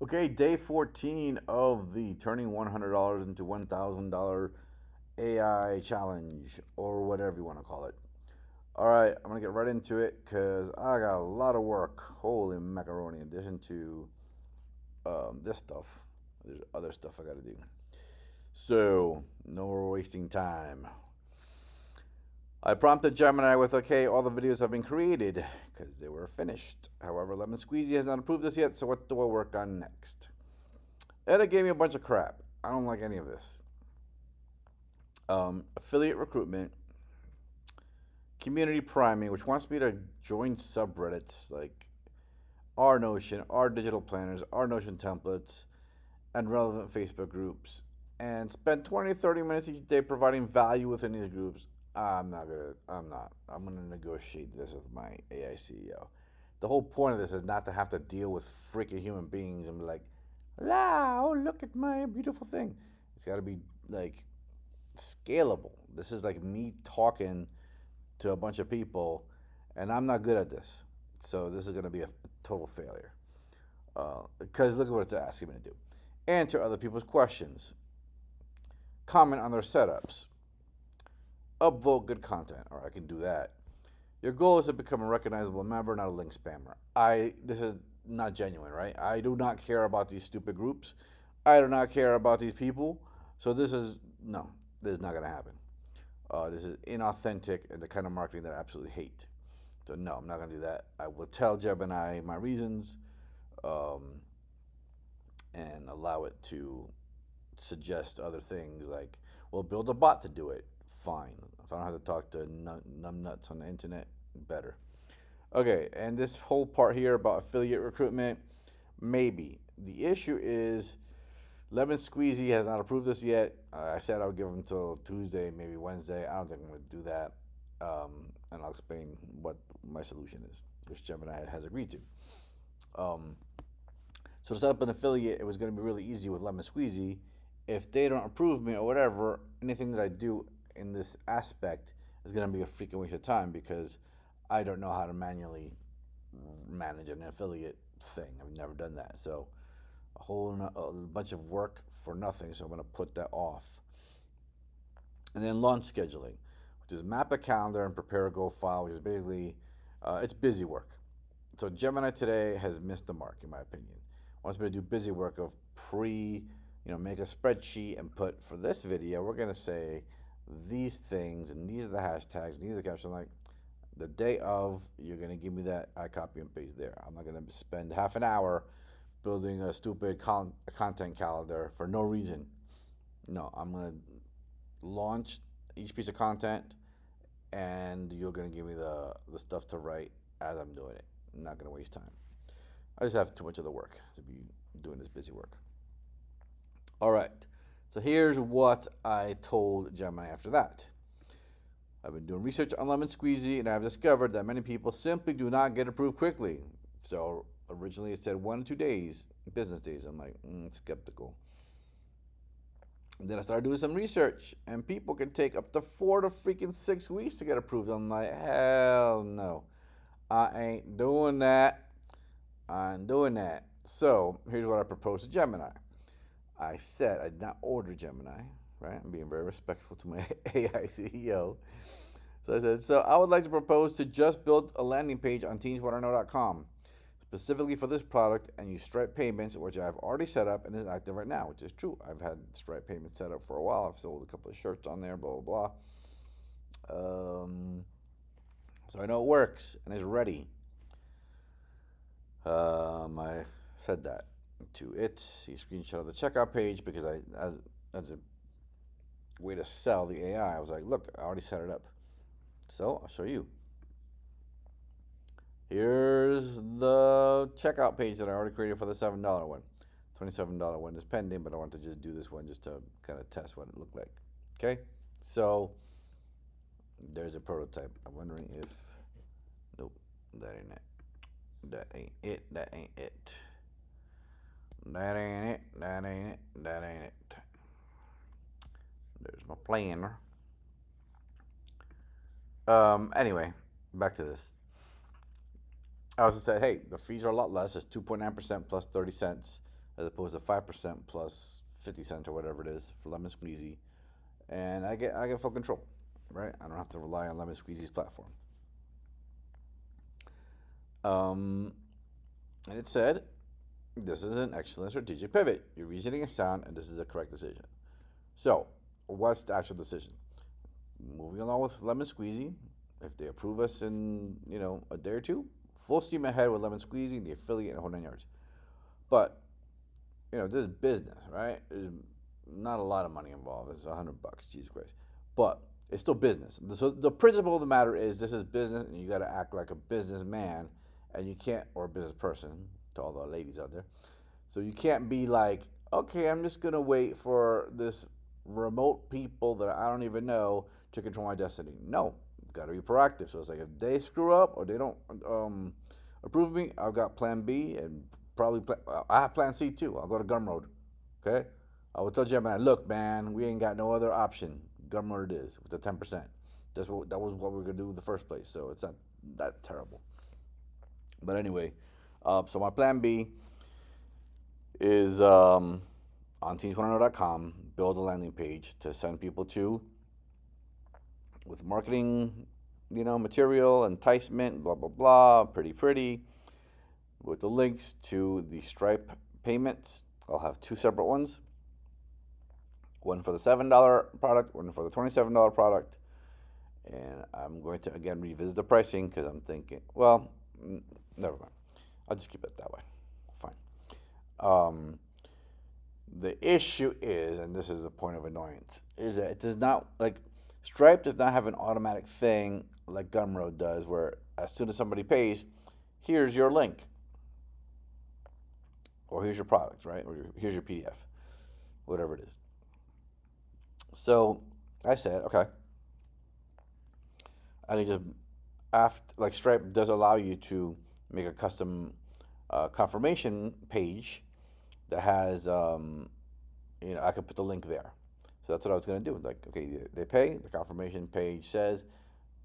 Okay, day 14 of the turning $100 into $1,000 AI challenge, or whatever you want to call it. All right, I'm going to get right into it because I got a lot of work. Holy macaroni. In addition to this stuff, there's other stuff I got to do. So, no more wasting time. I prompted Gemini with, okay, all the videos have been created because they were finished. However, Lemon Squeezy has not approved this yet, so what do I work on next? And it gave me a bunch of crap. I don't like any of this. Affiliate recruitment, community priming, which wants me to join subreddits like our Notion, our digital planners, our Notion templates, and relevant Facebook groups, and spend 20 to 30 minutes each day providing value within these groups. I'm gonna negotiate this with my AI CEO. The whole point of this is not to have to deal with freaking human beings and be like, "La, oh, look at my beautiful thing." It's got to be like scalable. This is like me talking to a bunch of people, and I'm not good at this. So this is going to be a total failure. Because look at what it's asking me to do: answer other people's questions, comment on their setups, upvote good content. Or I can do that. Your goal is to become a recognizable member, not a link spammer. This is not genuine, right? I do not care about these stupid groups. I do not care about these people. So this is not gonna happen. This is inauthentic and the kind of marketing that I absolutely hate. So no, I'm not gonna do that. I will tell Gemini my reasons, um, and allow it to suggest other things like, well, build a bot to do it. Fine. If I don't have to talk to numbnuts on the internet, better. Okay, and this whole part here about affiliate recruitment, maybe. The issue is Lemon Squeezy has not approved this yet. I said I would give him until Tuesday, maybe Wednesday. I don't think I'm going to do that. And I'll explain what my solution is, which Gemini has agreed to. Um, so to set up an affiliate, it was going to be really easy with Lemon Squeezy. If they don't approve me or whatever, anything that I do in this aspect is going to be a freaking waste of time because I don't know how to manually manage an affiliate thing. I've never done that. So a bunch of work for nothing. So I'm going to put that off. And then launch scheduling, which is map a calendar and prepare a goal file, which is basically it's busy work. So Gemini today has missed the mark, in my opinion. Wants me to do busy work of make a spreadsheet and put for this video. We're gonna say these things and these are the hashtags and these are the captions. Like the day of, you're gonna give me that. I copy and paste there. I'm not gonna spend half an hour building a stupid content calendar for no reason. No, I'm gonna launch each piece of content, and you're gonna give me the stuff to write as I'm doing it. I'm not gonna waste time. I just have too much of the work to be doing this busy work. All right. So here's what I told Gemini after that. I've been doing research on Lemon Squeezy, and I've discovered that many people simply do not get approved quickly. So originally it said 1 to 2 days, business days. I'm like, skeptical. And then I started doing some research, and people can take up to 4 to 6 weeks to get approved. I'm like, hell no. I ain't doing that. I ain't doing that. So here's what I proposed to Gemini. I said I did not order Gemini, right? I'm being very respectful to my AI CEO. So I said, so I would like to propose to just build a landing page on teenswhatiknow.com specifically for this product and use Stripe payments, which I've already set up and is active right now, which is true. I've had Stripe payments set up for a while. I've sold a couple of shirts on there, blah, blah, blah. So I know it works and is ready. I said that to it. See a screenshot of the checkout page because as a way to sell the AI, I was like, look, I already set it up. So I'll show you. Here's the checkout page that I already created for the $7 one. $27 one is pending, but I want to just do this one just to kind of test what it looked like. Okay, so there's a prototype. I'm wondering if, nope, that ain't it. That ain't it. That ain't it. That ain't it. That ain't it. That ain't it. There's my planner. Anyway, back to this. I also said, hey, the fees are a lot less. It's 2.9% plus 30 cents as opposed to 5% plus 50 cents or whatever it is for lemon squeezy, and I get full control, right? I don't have to rely on lemon squeezy's platform. Um, and it said, this is an excellent strategic pivot. Your reasoning is sound, and this is the correct decision. So, what's the actual decision? Moving along with lemon squeezy, if they approve us in a day or two, full steam ahead with lemon squeezy, the affiliate, and whole 9 yards. But this is business, right? There's not a lot of money involved. It's $100. Jesus Christ, but it's still business. So the principle of the matter is, this is business, and you got to act like a businessman, and you can't, or a business person, to all the ladies out there. So you can't be like, okay, I'm just gonna wait for this remote people that I don't even know to control my destiny. No, got to be proactive. So it's like, if they screw up or they don't approve me, I've got Plan B, and probably I have Plan C too. I'll go to Gumroad. Okay, I will tell Gemini, look, man, we ain't got no other option. Gumroad it is with the 10%. That was what we were gonna do in the first place. So it's not that terrible. But anyway, so my Plan B is on teens1know.com, build a landing page to send people to with marketing, material, enticement, blah, blah, blah, pretty, with the links to the Stripe payments. I'll have two separate ones, one for the $7 product, one for the $27 product. And I'm going to, again, revisit the pricing, because I'm thinking, well, never mind. I'll just keep it that way. Fine. The issue is, and this is the point of annoyance, is that it does not, like, Stripe does not have an automatic thing like Gumroad does, where as soon as somebody pays, here's your link, or here's your product, right? Or here's your PDF, whatever it is. So I said, okay, I can just, like, Stripe does allow you to make a custom confirmation page that has, I could put the link there. So that's what I was going to do. Like, okay, they pay, the confirmation page says,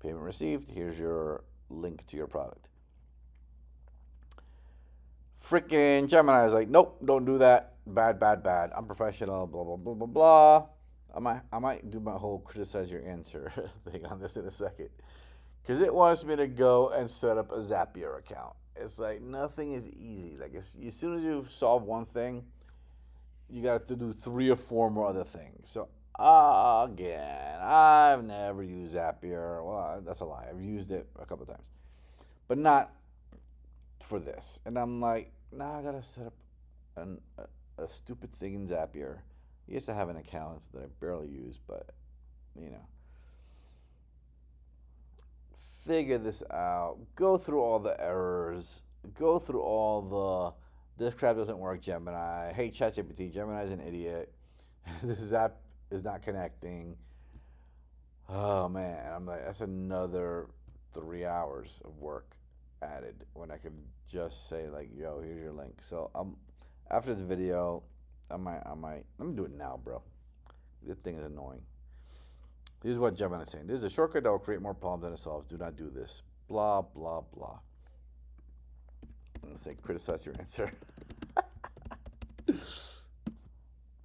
payment received, here's your link to your product. Freaking Gemini is like, nope, don't do that. Bad. I'm professional, blah, blah, blah, blah, blah. I might do my whole criticize your answer thing on this in a second. Because it wants me to go and set up a Zapier account. It's like, nothing is easy. Like, as soon as you solve one thing, you got to do 3 or 4 more other things. So, again, I've never used Zapier. Well, that's a lie. I've used it a couple of times, but not for this. And I'm like, I got to set up a stupid thing in Zapier. I used to have an account that I barely use, but, figure this out, go through all the errors, go through all this crap doesn't work, Gemini. Hey, ChatGPT, Gemini's an idiot. This app is not connecting. Oh, man. I'm like, that's another 3 hours of work added when I could just say, like, yo, here's your link. So after this video, let me do it now, bro. This thing is annoying. This is what Gemini is saying. This is a shortcut that will create more problems than it solves. Do not do this. Blah, blah, blah. I'm going to say criticize your answer.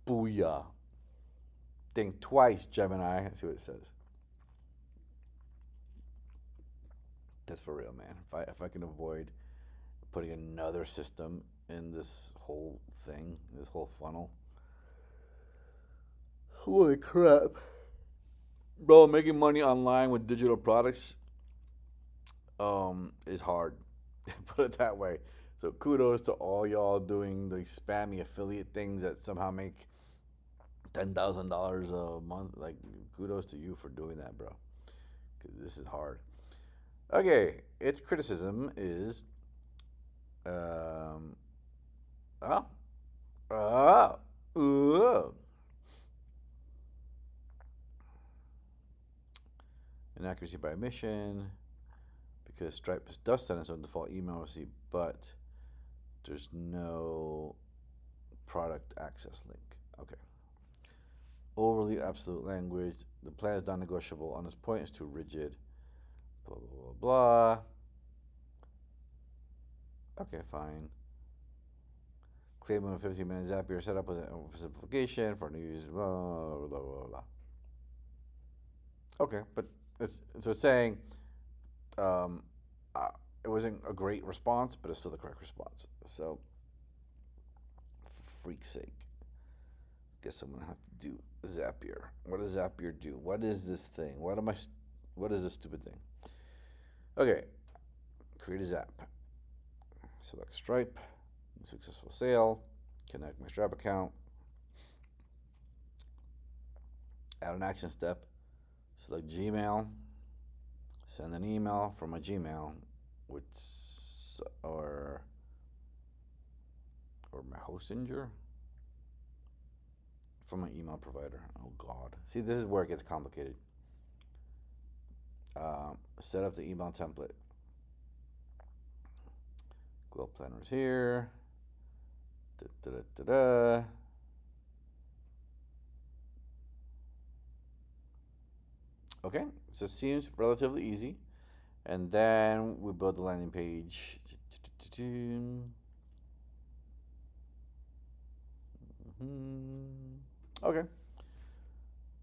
Booyah. Think twice, Gemini. Let's see what it says. That's for real, man. If I can avoid putting another system in this whole thing, this whole funnel. Holy crap. Bro, making money online with digital products is hard. Put it that way. So kudos to all y'all doing the spammy affiliate things that somehow make $10,000 a month. Like, kudos to you for doing that, bro. Because this is hard. Okay, its criticism is, inaccuracy by omission, because Stripe does send us a default email receipt, but there's no product access link. Okay. Overly absolute language. The plan is non-negotiable. On this point, it's too rigid. Blah, blah, blah, blah. Okay, fine. Claim a 15-minute Zapier setup with a simplification for new users. Blah, blah, blah, blah, blah. Okay, but it's saying um, uh, it wasn't a great response, but it's still the correct response. So, for freak's sake, guess I'm gonna have to do Zapier. What does Zapier do? What is this thing? What is this stupid thing? Okay, create a Zap. Select Stripe. Successful sale. Connect my Stripe account. Add an action step. Select Gmail. Send an email from my Gmail, which or my Hostinger from my email provider. Oh God! See, this is where it gets complicated. Set up the email template. Glow planners here. Da, da, da, da. Okay, so it seems relatively easy. And then we build the landing page. Okay,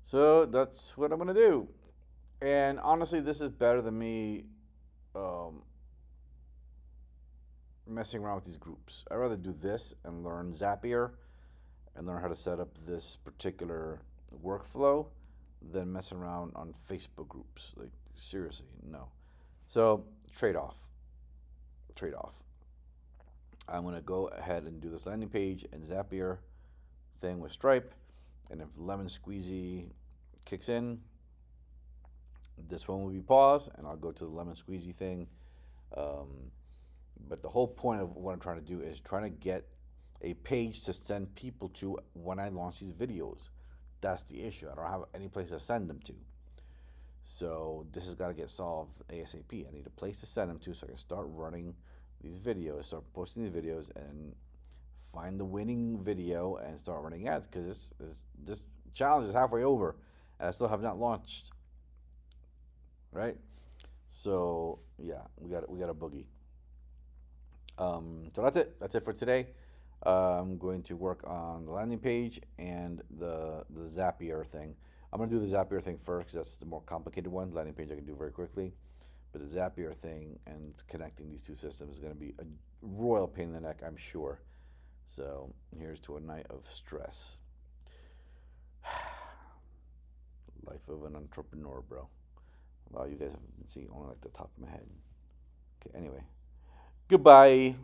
so that's what I'm gonna do. And honestly, this is better than me um, messing around with these groups. I'd rather do this and learn Zapier and learn how to set up this particular workflow than messing around on Facebook groups. Like, seriously, no. So, trade off. Trade off. I'm going to go ahead and do this landing page and Zapier thing with Stripe. And if Lemon Squeezy kicks in, this one will be paused, and I'll go to the Lemon Squeezy thing. But the whole point of what I'm trying to do is trying to get a page to send people to when I launch these videos. That's the issue. I don't have any place to send them to. So this has got to get solved ASAP. I need a place to send them to so I can start running these videos, start posting these videos, and find the winning video and start running ads, because this challenge is halfway over and I still have not launched. Right? So yeah, we got a boogie. So that's it. That's it for today. I'm going to work on the landing page and the Zapier thing. I'm going to do the Zapier thing first because that's the more complicated one. The landing page I can do very quickly. But the Zapier thing and connecting these two systems is going to be a royal pain in the neck, I'm sure. So here's to a night of stress. Life of an entrepreneur, bro. Wow, you guys have been seeing only like the top of my head. Okay, anyway. Goodbye.